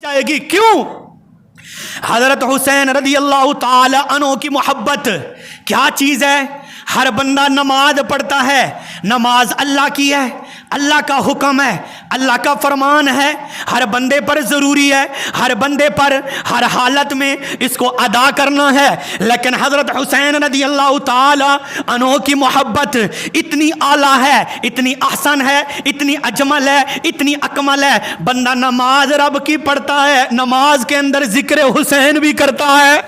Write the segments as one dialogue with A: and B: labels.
A: جائے گی. کیوں؟ حضرت حسین رضی اللہ تعالی عنہ کی محبت کیا چیز ہے؟ ہر بندہ نماز پڑھتا ہے، نماز اللہ کی ہے، اللہ کا حکم ہے، اللہ کا فرمان ہے، ہر بندے پر ضروری ہے، ہر بندے پر ہر حالت میں اس کو ادا کرنا ہے. لیکن حضرت حسین رضی اللہ تعالی عنہ کی محبت اتنی اعلیٰ ہے، اتنی احسن ہے، اتنی اجمل ہے، اتنی اکمل ہے. بندہ نماز رب کی پڑھتا ہے، نماز کے اندر ذکر حسین بھی کرتا ہے.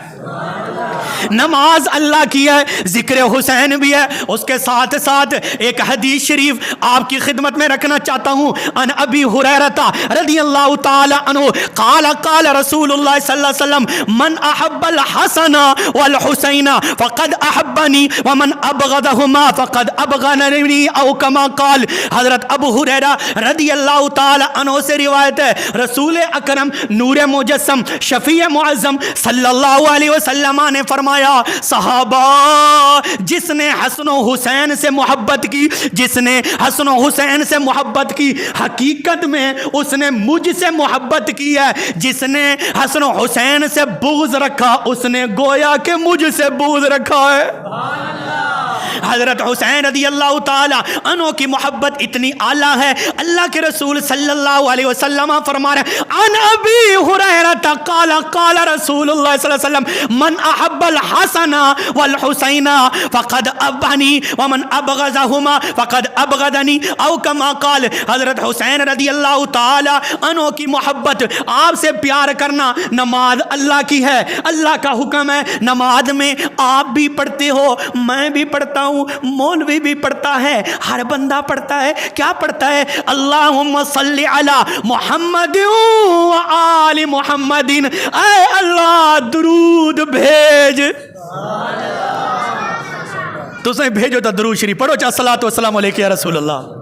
A: نماز اللہ کی ہے، ذکر حسین بھی ہے. اس کے ساتھ ساتھ ایک حدیث شریف آپ کی خدمت میں رکھنا چاہتا ہوں. ان ابی ہریرہ رضی اللہ تعالی عنہ قال قال رسول اللہ صلی اللہ علیہ وسلم من احب الحسن والحسین فقد احبنی ومن ابغضهما فقد ابغضنی او کما قال. حضرت ابو ہریرہ رضی اللہ تعالی عنہ سے روایت ہے، رسول اکرم نور مجسم شفیع معظم صلی اللہ علیہ وسلم نے فرمایا، صحابہ جس نے حسن و حسین سے محبت کی، جس نے حسن و حسین سے محبت کی، حقیقت میں اس نے مجھ سے محبت کی ہے. جس نے حسن و حسین سے بغض رکھا، اس نے گویا کہ مجھ سے بغض رکھا ہے. حضرت حسین رضی اللہ تعالی عنہ کی محبت اتنی اعلیٰ ہے، اللہ کے رسول صلی اللہ علیہ وسلم فرما رہے ہیں، عن ابی ہریرہ قال قال رسول اللہ صلی اللہ علیہ وسلم من احب الحسن والحسین فقد احبنی ومن ابغضهما فقد ابغضنی او کما قال. حضرت حسین رضی اللہ تعالی عنہ کی محبت، آپ سے پیار کرنا. نماز اللہ کی ہے، اللہ کا حکم ہے. نماز میں آپ بھی پڑھتے ہو، میں بھی پڑھتا ہوں، مولوی بھی پڑھتا ہے، ہر بندہ پڑھتا ہے. کیا پڑھتا ہے؟ اللہم صلی علی محمد و آل محمد. اے اللہ درود بھیج. تو سے بھیجو تو درود شریف پڑھو، چاہے صلاۃ و سلام علیک یا رسول اللہ.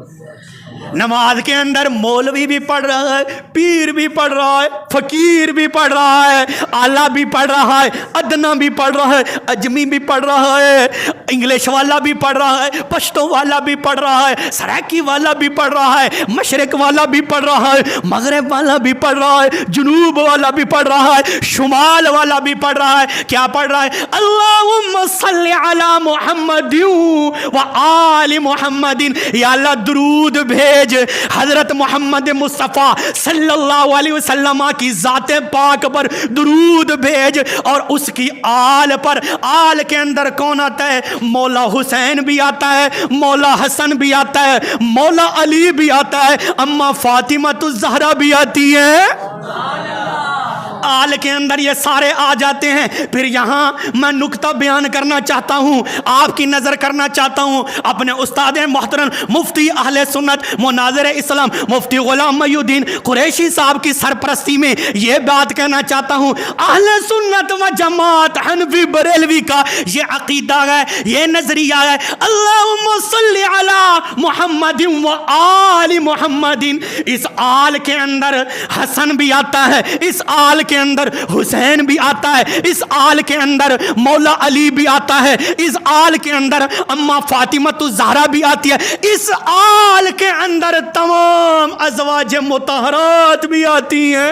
A: نماز کے اندر مولوی بھی پڑھ رہا ہے، پیر بھی پڑھ رہا ہے، فقیر بھی پڑھ رہا ہے، آلہ بھی پڑھ رہا ہے، ادنا بھی پڑھ رہا ہے، اجمی بھی پڑھ رہا ہے، انگلش والا بھی پڑھ رہا ہے، پشتو والا بھی پڑھ رہا ہے، سرائکی والا بھی پڑھ رہا ہے، مشرق والا بھی پڑھ رہا ہے، مغرب والا بھی پڑھ رہا ہے، جنوب والا بھی پڑھ رہا ہے، شمال والا بھی پڑھ رہا ہے. کیا پڑھ رہا ہے؟ اللہم صلی علی محمد و آل محمد. یا اللہ درود بھیج حضرت محمد مصطفیٰ صلی اللہ علیہ وسلم کی ذات پاک پر درود بھیج، اور اس کی آل پر. آل کے اندر کون آتا ہے؟ مولا حسین بھی آتا ہے، مولا حسن بھی آتا ہے، مولا علی بھی آتا ہے، اما فاطمہ الزہرا بھی آتی ہے. آل کے اندر یہ سارے آ جاتے ہیں. پھر یہاں میں نکتہ بیان کرنا چاہتا ہوں، آپ کی نظر کرنا چاہتا ہوں اپنے استاد محترم مفتی اہل سنت مناظر اسلام مفتی غلام محی الدین قریشی صاحب کی سرپرستی میں یہ بات کہنا چاہتا ہوں. اہل سنت و جماعت حنفی بریلوی کا یہ عقیدہ ہے، یہ نظریہ ہے، اللہم صلی علی محمد و آل محمد. اس آل کے اندر حسن بھی آتا ہے، اس آل کے اندر حسین بھی آتا ہے، اس آل کے اندر مولا علی بھی آتا ہے، اس آل کے اندر اما فاطمہ الزہرا بھی آتی ہے، اس آل کے اندر تمام ازواج مطہرات بھی آتی ہیں.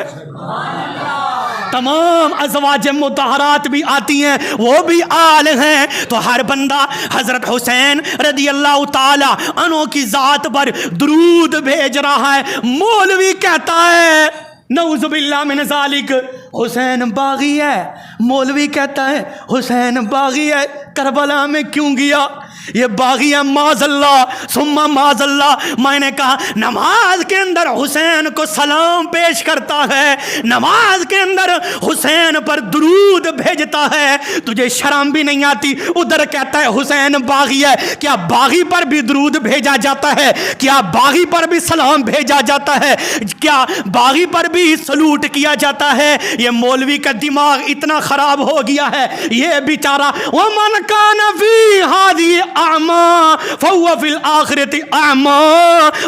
A: تمام ازواج مطہرات بھی آتی ہیں، وہ بھی آل ہیں. تو ہر بندہ حضرت حسین رضی اللہ تعالی عنہ کی ذات پر درود بھیج رہا ہے. مولوی کہتا ہے نعوذ باللہ من ذالک حسین باغی ہے. مولوی کہتا ہے حسین باغی ہے، کربلا میں کیوں گیا؟ یہ باغی ہے، معاذ اللہ ثم معاذ اللہ. میں نے کہا نماز کے اندر حسین کو سلام پیش کرتا ہے، نماز کے اندر حسین پر درود بھیجتا ہے، تجھے شرم بھی نہیں آتی؟ ادھر کہتا ہے حسین باغی ہے. کیا باغی پر بھی درود بھیجا جاتا ہے؟ کیا باغی پر بھی سلام بھیجا جاتا ہے؟ کیا باغی پر بھی سلوٹ کیا جاتا ہے؟ یہ مولوی کا دماغ اتنا خراب ہو گیا ہے، یہ بیچارہ ومن کان فی ہذہ اعمی فہو فی الآخرۃ اعمی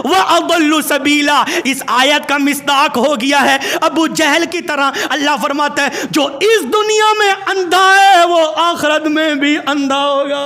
A: واضل سبیلا. اس آیت کا مصداق ہو گیا ہے ابو جہل کی طرح. اللہ فرماتا ہے جو اس دنیا میں اندھا ہے وہ آخرت میں بھی اندھا ہوگا.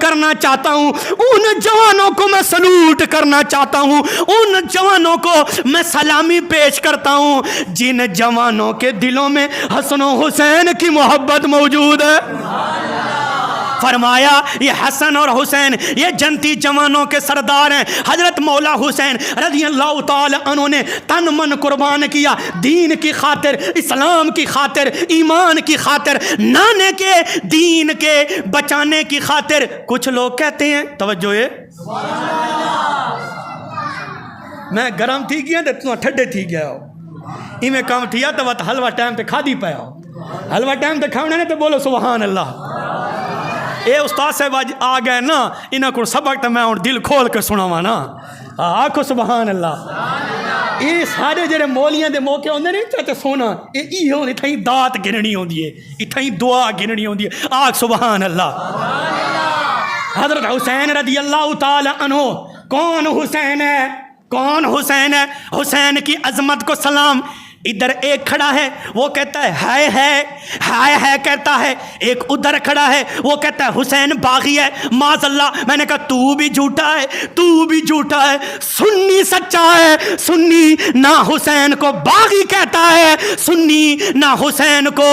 A: کرنا چاہتا ہوں، ان جوانوں کو میں سلوٹ کرنا چاہتا ہوں، ان جوانوں کو میں سلامی پیش کرتا ہوں جن جوانوں کے دلوں میں حسن و حسین کی محبت موجود ہے۔ فرمایا یہ حسن اور حسین یہ جنتی جوانوں کے سردار ہیں۔ حضرت مولا حسین رضی اللہ تعالی عنہ نے تن من قربان کیا، دین کی خاطر، اسلام کی خاطر، ایمان کی خاطر، نانے کے دین کے بچانے کی خاطر۔ کچھ لوگ کہتے ہیں توجہ ہے، میں گرم تھی گیا تو ٹھڈے تھی گیا ہو، میں کام تھیا تو حلوہ ٹائم پہ کھا دی پایا ہو، حلوہ ٹائم پہ کھاؤنے نے تو بولو سبحان اللہ۔ اے استاد صاحب آ گئے نا، انہاں کو سبق تو میں اور دل کھول کے سناواں نا، آکھو سبحان اللہ۔ یہ سارے جڑے مولیاں دے موقع ہوندے نہیں چاہتے سونا، یہ ہوندی تھیں دات گننی ہوندی ہے، اتھیں دعا گننی ہوندی ہے، آکھ سبحان اللہ۔ حضرت حسین رضی اللہ تعالی عنہ، کون حسین ہے؟ کون حسین ہے؟ حسین کی عظمت کو سلام۔ ادھر ایک کھڑا ہے وہ کہتا ہے ہائے کہتا ہے، ایک ادھر کھڑا ہے وہ کہتا ہے حسین باغی ہے، معاذ اللہ۔ میں نے کہا تو بھی جھوٹا ہے، تو بھی جھوٹا ہے، سنی سچا ہے، سنی نہ حسین کو باغی کہتا ہے، سنی نہ حسین کو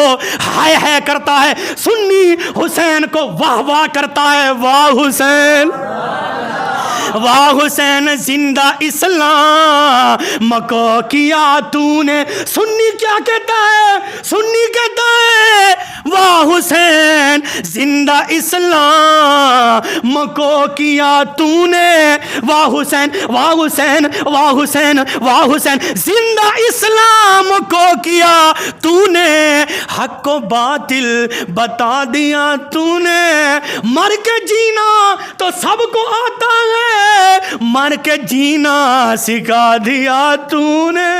A: ہائے کرتا ہے، سنی حسین کو واہ واہ کرتا ہے، واہ حسین واہ حسین زندہ اسلام کو کیا تو نے۔ سنی کیا کہتا ہے؟ سنی کہتا ہے واہ حسین زندہ اسلام کو کیا تو نے، واہ حسین واہ حسین واہ حسین واہ حسین زندہ اسلام کو کیا تو نے، حق و باطل بتا دیا تو نے، مر کے جینا تو سب کو آتا ہے، مر کے جینا سکھا دیا تو نے،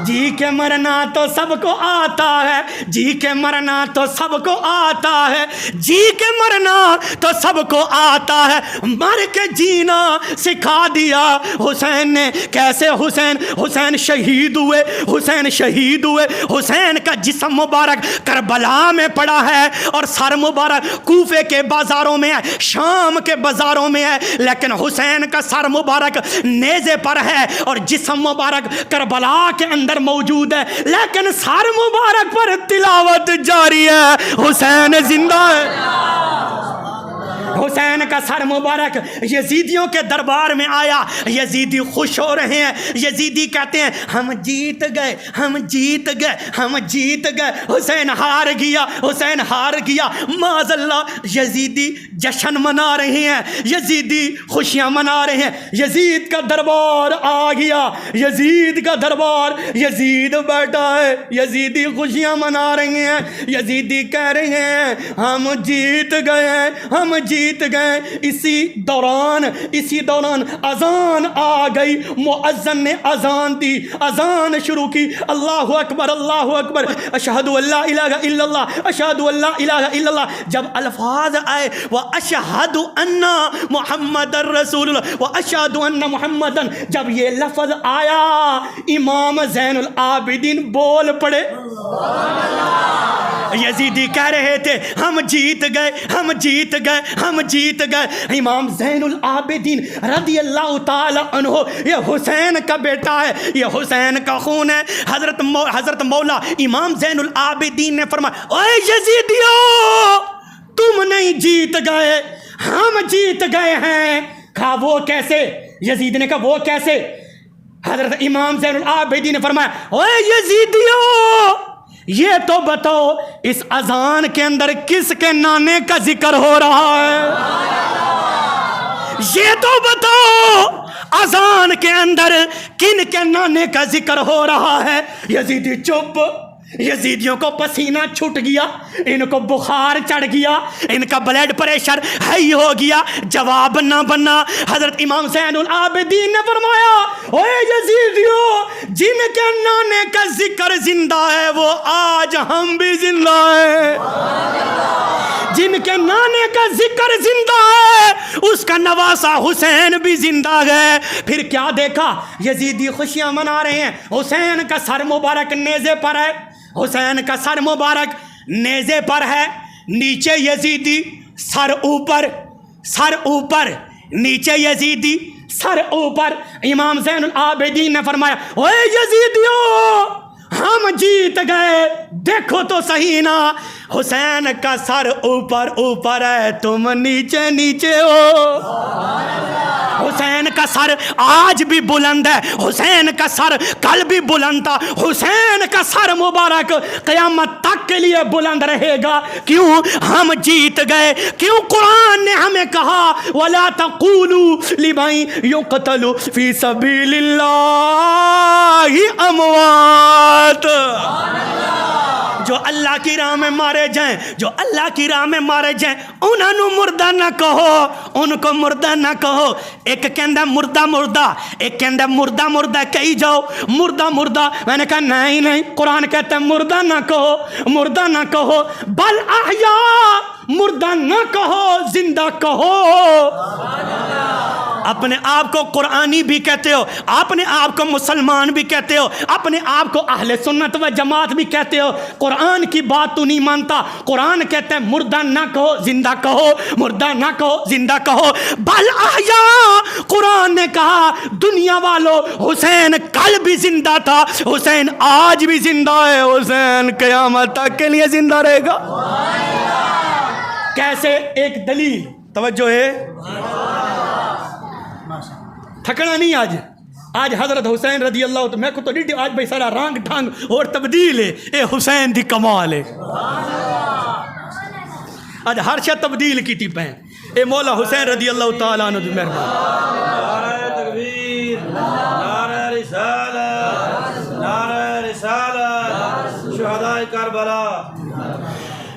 A: جی کے مرنا تو سب کو آتا ہے، جی کے مرنا تو سب کو آتا ہے، جی کے مرنا تو سب کو آتا ہے، مر کے جینا سکھا دیا حسین نے۔ کیسے حسین شہید ہوئے، حسین شہید ہوئے۔ حسین کا جسم مبارک کربلا میں پڑا ہے اور سر مبارک کوفے کے بازاروں میں ہے، شام کے بازاروں میں ہے، لیکن حسین کا سر مبارک نیزے پر ہے اور جسم مبارک کربلا کے اندر موجود ہے، لیکن سر مبارک پر تلاوت جاری ہے، حسین زندہ ہے۔ حسین کا سر مبارک یزیدیوں کے دربار میں آیا، یزیدی خوش ہو رہے ہیں، یزیدی کہتے ہیں ہم جیت گئے، ہم جیت گئے، ہم جیت گئے، حسین ہار گیا، حسین ہار گیا، معاذ اللہ۔ یزیدی جشن منا رہے ہیں، یزیدی خوشیاں منا رہے ہیں، یزید کا دربار آ گیا، یزید کا دربار، یزید بیٹھا ہے، یزیدی خوشیاں منا رہے ہیں، یزیدی کہہ رہے ہیں ہم جیت گئے، ہم جیت گئے۔ اسی دوران اذان آ گئی، مؤذن نے اذان دی، اذان شروع کی، اللہ اکبر اللہ اکبر، اشہد ان لا الہ الا اللہ، اشہد ان لا الہ الا اللہ۔ جب الفاظ آئے واشہد ان محمد رسول اللہ واشہد ان محمد، جب یہ لفظ آیا امام زین العابدین بول پڑے۔ یزیدی کہہ رہے تھے ہم جیت گئے، ہم جیت گئے، ہم جیت گئے۔ امام زین العابدین رضی اللہ تعالی عنہ، یہ حسین کا بیٹا ہے، یہ حسین کا خون ہے۔ حضرت مولا امام زین العابدین نے فرمایا اے یزیدیو تم نہیں جیت گئے، ہم جیت گئے ہیں۔ کہا وہ کیسے؟ یزید نے کہا وہ کیسے؟ حضرت امام زین العابدین نے فرمایا اے یزیدیو یہ تو بتاؤ اس اذان کے اندر کس کے نانے کا ذکر ہو رہا ہے؟ یہ تو بتاؤ اذان کے اندر کن کے نانے کا ذکر ہو رہا ہے؟ یزیدی چپ، یزیدیوں کو پسینہ چھٹ گیا، ان کو بخار چڑھ گیا، ان کا بلڈ پریشر ہائی ہو گیا، جواب نہ بنا۔ حضرت امام زین العابدین نے فرمایا اے یزیدیو جن کے نانے کا ذکر زندہ ہے وہ آج ہم بھی زندہ ہیں، جن کے نانے کا ذکر زندہ ہے اس کا نواسا حسین بھی زندہ ہے۔ پھر کیا دیکھا؟ یزیدی خوشیاں منا رہے ہیں، حسین کا سر مبارک نیزے پر ہے، حسین کا سر مبارک نیزے پر ہے، نیچے یزیدی سر اوپر، سر اوپر، نیچے یزیدی سر اوپر۔ امام زین العابدین نے فرمایا اوے یزیدیو ہم جیت گئے، دیکھو تو صحیح نا، حسین کا سر اوپر اوپر ہے، تم نیچے نیچے ہو۔ حسین کا سر آج بھی بلند ہے، حسین کا سر کل بھی بلند تھا، حسین کا سر مبارک قیامت تک کے لیے بلند رہے گا۔ کیوں؟ ہم جیت گئے۔ کیوں؟ قرآن نے ہمیں کہا وَلَا تَقُولُوا لِمَن يُقْتَلُ فِي سَبِيلِ اللَّهِ أَمْوَاتٌ، جو اللہ کی راہ میں مارے جائیں، جو اللہ کی راہ میں مارے جائیں، انہوں مردہ نہ کہو، ان کو مردہ نہ کہو۔ ایک کہندہ مردہ مردہ، ایک کہندہ مردہ مردہ کہی جاؤ، مردہ مردہ۔ میں نے کہا نہیں نہیں، قرآن کہتا ہے مردہ نہ کہو، مردہ نہ کہو، بل احیاء، مردہ نہ کہو، زندہ کہو۔ اپنے آپ کو قرآنی بھی کہتے ہو، اپنے آپ کو مسلمان بھی کہتے ہو، اپنے آپ کو اہل سنت و جماعت بھی کہتے ہو، قرآن کی بات تو نہیں مانتا۔ قرآن کہتا ہے مردہ نہ کہو زندہ کہو، مردہ نہ کہو زندہ کہو، بل احیاء۔ قرآن نے کہا دنیا والوں حسین کل بھی زندہ تھا، حسین آج بھی زندہ ہے، حسین قیامت تک کے لیے زندہ رہے گا۔ کیسے؟ ایک دلیل، توجہ ہے، تھکنا نہیں آج۔ آج حضرت حسین رضی اللہ عنہ، میں کو تو نہیں آج بھائی سارا رنگ ڈھنگ اور تبدیل ہے، اے حسین دی کمال ہے۔ آج ہر شے تبدیل کی تھی پہن، اے مولا حسین رضی اللہ تعالیٰ عنہ دی مہربانی۔
B: نعرہ تکبیر، نعرہ رسالت، نعرہ رسالت، شہداء کربلا۔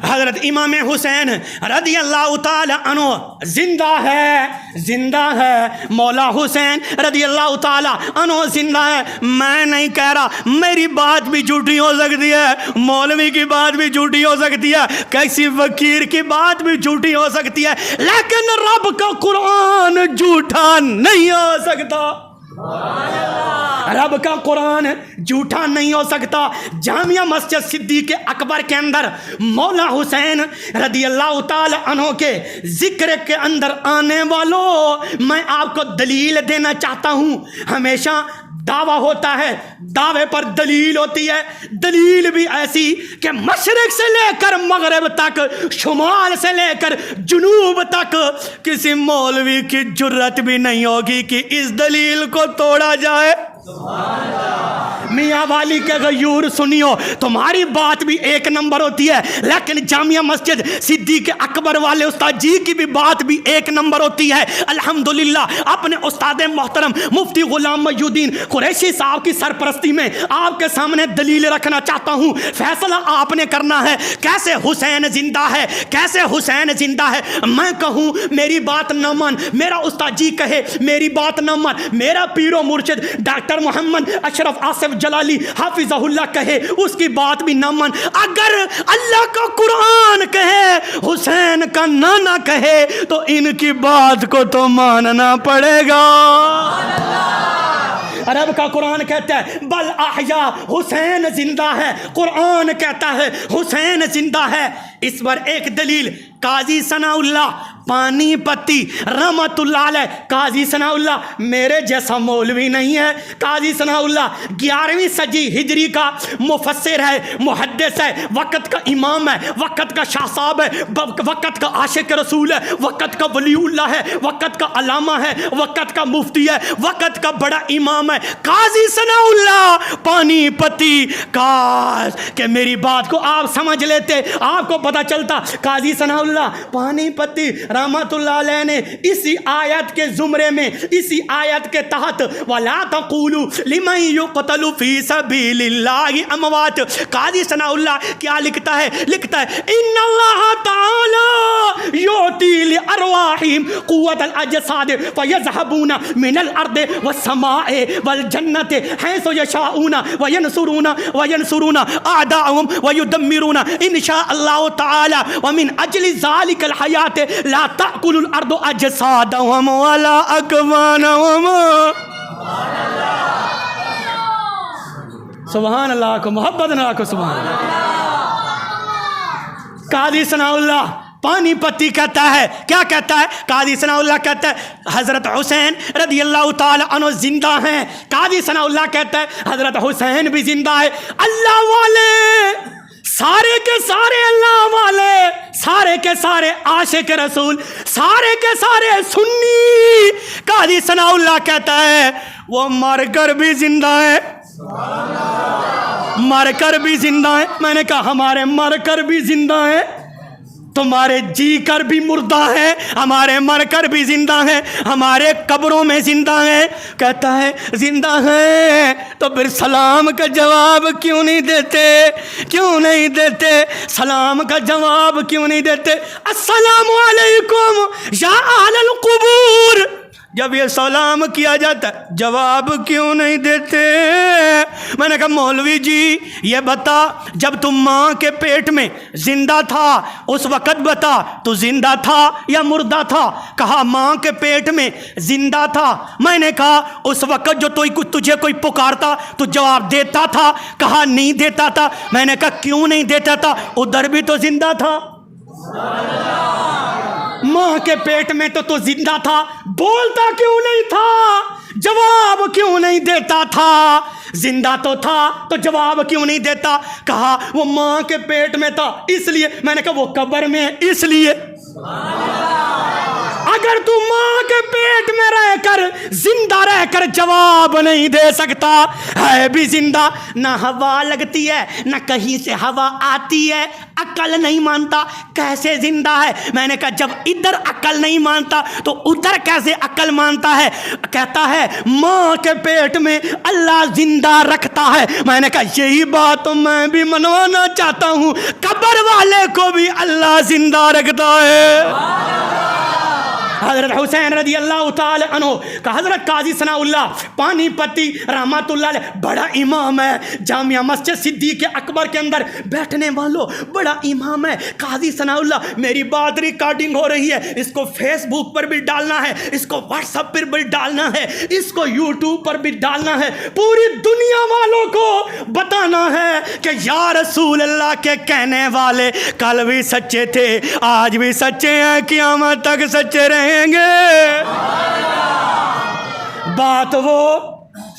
A: حضرت امام حسین رضی اللہ تعالی عنہ زندہ ہے، زندہ ہے، مولا حسین رضی اللہ تعالی عنہ زندہ ہے۔ میں نہیں کہہ رہا میری بات بھی جھوٹی ہو سکتی ہے، مولوی کی بات بھی جھوٹی ہو سکتی ہے، کسی فقیر کی بات بھی جھوٹی ہو سکتی ہے، لیکن رب کا قرآن جھوٹا نہیں ہو سکتا۔ رب کا قرآن جھوٹا نہیں ہو سکتا۔ جامعہ مسجد صدیق اکبر کے اندر مولا حسین رضی اللہ تعالی عنہ کے ذکر کے اندر آنے والوں، میں آپ کو دلیل دینا چاہتا ہوں۔ ہمیشہ دعویٰ ہوتا ہے، دعوے پر دلیل ہوتی ہے، دلیل بھی ایسی کہ مشرق سے لے کر مغرب تک، شمال سے لے کر جنوب تک کسی مولوی کی جرت بھی نہیں ہوگی کہ اس دلیل کو توڑا جائے۔ میاں والی کے غیور سنیو، تمہاری بات بھی ایک نمبر ہوتی ہے، لیکن جامعہ مسجد صدیق اکبر والے استاد جی کی بھی بات بھی ایک نمبر ہوتی ہے۔ الحمدللہ اپنے استاد محترم مفتی غلام محی الدین قریشی صاحب کی سرپرستی میں آپ کے سامنے دلیل رکھنا چاہتا ہوں۔ فیصلہ آپ نے کرنا ہے، کیسے حسین زندہ ہے، کیسے حسین زندہ ہے۔ میں کہوں میری بات نہ مان، میرا استاد جی کہے میری بات نہ مان، میرا پیر و مرشد ڈاکٹر محمد اشرف آصف جلالی حافظہ اللہ کہے اس کی بات بھی نہ مان، اگر اللہ کا قرآن کہے حسین کا نہ کہے تو ان کی بات کو تو ماننا پڑے گا۔ رب کا قرآن کہتا ہے بل احیا، حسین زندہ ہے، قرآن کہتا ہے حسین زندہ ہے۔ اس پر ایک دلیل قاضی ثناء اللہ پانی پتی رحمت اللہ علیہ، قاضی ثناء اللہ میرے جیسا مولوی نہیں ہے، قاضی ثناء اللہ 11ویں صدی ہجری کا مفسر ہے، محدث ہے، وقت کا امام ہے، وقت کا شاہ صاحب ہے، وقت کا عاشق رسول ہے، وقت کا ولی اللہ ہے، وقت کا علامہ ہے، وقت کا مفتی ہے، وقت کا بڑا امام ہے، قاضی ثناء اللہ پانی پتی۔ کاش کہ میری بات کو آپ سمجھ لیتے، آپ کو پتہ چلتا۔ قاضی ثناء اللہ پانی پتی رحمت اللہ علیہ نے اسی آیت کے زمرے میں، اسی آیت کے تحت وَلَا تَقُولُوا لِمَن يُقْتَلُ فِي سَبِيلِ اللَّهِ أَمْوَاتٌ، قاضی ثناء اللہ کیا لکھتا ہے؟ لکھتا ہے إِنَّ اللَّهَ تَعَالَى يُعْطِي لِأَرْوَاحِهِمْ قُوَّةَ الْأَجْسَادِ فَيَذْهَبُونَ مِنَ الْأَرْضِ وَالسَّمَاءِ وَالْجَنَّةِ حَيْثُ يَشَاءُونَ وَيَنْصُرُونَ أَعْدَاءَهُمْ وَيُدَمِّرُونَ إِنْ شَاءَ اللَّهُ تَعَالَى وَمِنْ أَجْلِ ذَلِكَ الْحَيَاةِ لَا تأكل الأرض أجسادهم ولا أكفانهم۔ سبحان اللہ کو محبت نہ کو سبحان اللہ۔ قاضی ثناء اللہ پانی پتی کہتا ہے، کیا کہتا ہے؟ قاضی ثناء اللہ کہتا ہے حضرت حسین رضی اللہ تعالی عنہ زندہ ہیں۔ قاضی ثناء اللہ کہتا ہے حضرت حسین بھی زندہ ہے۔ اللہ والے سارے کے سارے اللہ والے، سارے کے سارے عاشق رسول، سارے کے سارے سنی، قاضی ثناء اللہ کہتا ہے وہ مر کر بھی زندہ ہے، مر کر بھی زندہ ہے۔ میں نے کہا ہمارے مر کر بھی زندہ ہیں، تمہارے جی کر بھی مردہ ہیں، ہمارے مر کر بھی زندہ ہیں، ہمارے قبروں میں زندہ ہیں۔ کہتا ہے زندہ ہیں تو پھر سلام کا جواب کیوں نہیں دیتے؟ کیوں نہیں دیتے سلام کا جواب؟ کیوں نہیں دیتے؟ السلام علیکم یا اہل القبور، جب یہ سلام کیا جاتا ہے جواب کیوں نہیں دیتے؟ میں نے کہا مولوی جی یہ بتا، جب تم ماں کے پیٹ میں زندہ تھا اس وقت بتا تو زندہ تھا یا مردہ تھا؟ کہا ماں کے پیٹ میں زندہ تھا۔ میں نے کہا اس وقت جو تجھے کوئی پکارتا تو جواب دیتا تھا؟ کہا نہیں دیتا تھا۔ میں نے کہا کیوں نہیں دیتا تھا؟ ادھر بھی تو زندہ تھا، ماں کے پیٹ میں تو زندہ تھا، بولتا کیوں نہیں تھا؟ جواب کیوں نہیں دیتا تھا؟ زندہ تو تھا تو جواب کیوں نہیں دیتا؟ کہا وہ ماں کے پیٹ میں تھا اس لیے۔ میں نے کہا وہ قبر میں ہے اس لیے۔ اگر تو ماں کے پیٹ میں رہ کر زندہ رہ کر جواب نہیں دے سکتا، ہے بھی زندہ، نہ ہوا لگتی ہے نہ کہیں سے ہوا آتی ہے، عقل نہیں مانتا، کیسے زندہ ہے؟ میں نے کہا جب ادھر عقل نہیں مانتا تو ادھر کیسے عقل مانتا ہے؟ کہتا ہے ماں کے پیٹ میں اللہ زندہ رکھتا ہے۔ میں نے کہا یہی بات تو میں بھی منوانا چاہتا ہوں، قبر والے کو بھی اللہ زندہ رکھتا ہے۔ حضرت حسین رضی اللہ تعالی عنہ کا حضرت قاضی ثناء اللہ پانی پتی رحمت اللہ علیہ بڑا امام ہے، جامعہ مسجد صدیق اکبر کے اندر بیٹھنے والوں بڑا امام ہے قاضی ثناء اللہ۔ میری بات ریکارڈنگ ہو رہی ہے، اس کو فیس بک پر بھی ڈالنا ہے، اس کو واٹس ایپ پر بھی ڈالنا ہے، اس کو یوٹیوب پر بھی ڈالنا ہے، پوری دنیا والوں کو بتانا ہے کہ یا رسول اللہ کے کہنے والے کل بھی سچے تھے، آج بھی سچے ہیں، قیامت تک سچے رہیں گے۔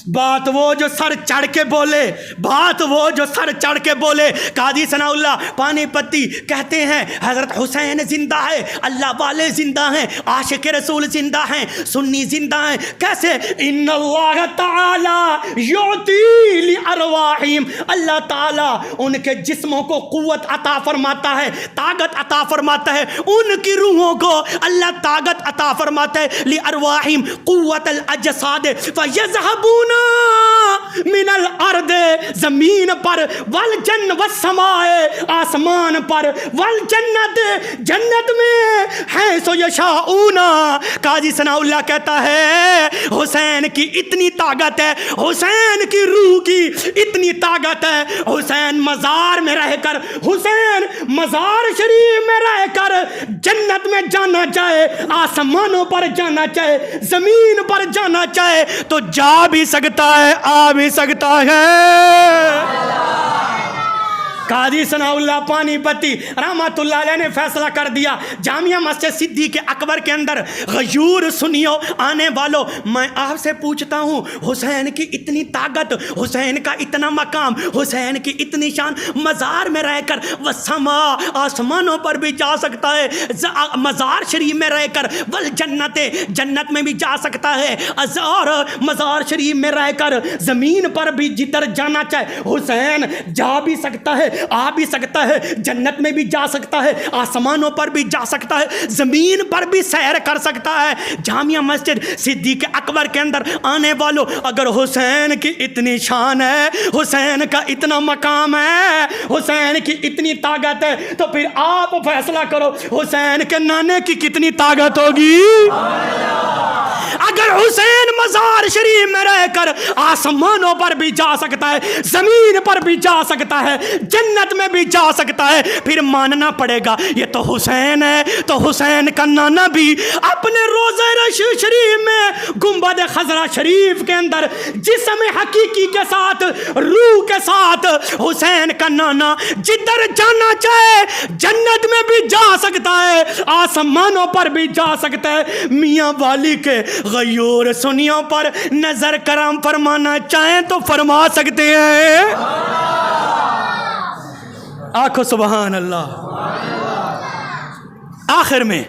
A: بات وہ جو سر چڑھ کے بولے، بات وہ جو سر چڑھ کے بولے۔ قاضی ثناء اللہ پانی پتی کہتے ہیں حضرت حسین زندہ ہے، اللہ والے زندہ ہیں، عاشق رسول زندہ ہیں، سنی زندہ ہیں۔ کیسے؟ ان اللہ تعالی یعطی لارواحہم، اللہ تعالیٰ ان کے جسموں کو قوت عطا فرماتا ہے، طاقت عطا فرماتا ہے، ان کی روحوں کو اللہ طاقت عطا فرماتا ہے، لارواحہم قوت الاجساد فیذهبون من الارض، زمین پر، والجن والسماء، آسمان پر، والجنت، جنت میں، حیث یشاؤون۔ قاضی ثناء اللہ کہتا ہے حسین کی اتنی طاقت ہے، حسین کی روح کی اتنی طاقت ہے، حسین مزار میں رہ کر، حسین مزار شریف میں رہ کر جنت میں جانا چاہے، آسمانوں پر جانا چاہے، زمین پر جانا چاہے تو جا بھی سکتا ہے، آ بھی سکتا ہے۔ قاضی ثناء اللہ پانی پتی رحمت اللہ علیہ نے فیصلہ کر دیا، جامعہ مسجد صدیق اکبر کے اندر غیور سنیو آنے والوں، میں آپ سے پوچھتا ہوں حسین کی اتنی طاقت، حسین کا اتنا مقام، حسین کی اتنی شان، مزار میں رہ کر وہ سما، آسمانوں پر بھی جا سکتا ہے، مزار شریف میں رہ کر والجنت، جنت میں بھی جا سکتا ہے، اور مزار شریف میں رہ کر زمین پر بھی جدھر جانا چاہے حسین جا بھی سکتا ہے، آ بھی سکتا ہے، جنت میں بھی جا سکتا ہے، آسمانوں پر بھی جا سکتا ہے، زمین پر بھی سیر کر سکتا ہے۔ جامعہ مسجد صدیق اکبر کے اندر آنے والوں، اگر حسین کی اتنی شان ہے، حسین کا اتنا مقام ہے، حسین کی اتنی طاقت ہے، تو پھر آپ فیصلہ کرو حسین کے نانے کی کتنی طاقت ہوگی۔ اگر حسین مزار شریف میں رہ کر آسمانوں پر بھی جا سکتا ہے، زمین پر بھی جا سکتا ہے، جنت میں بھی جا سکتا ہے، پھر ماننا پڑے گا یہ تو حسین ہے۔ تو حسین کا نانا بھی اپنے روضہ رشید شریف میں گنبد معبد خضرہ شریف کے اندر جسم حقیقی کے ساتھ روح کے ساتھ حسین کا نانا جدھر جانا چاہے جنت میں بھی جا سکتا ہے، آسمانوں پر بھی جا سکتا ہے، میاں والی کے غیور سنیوں پر نظر کرم فرمانا چاہیں تو فرما سکتے ہیں۔ آنکھوں سبحان اللہ۔ آخر میں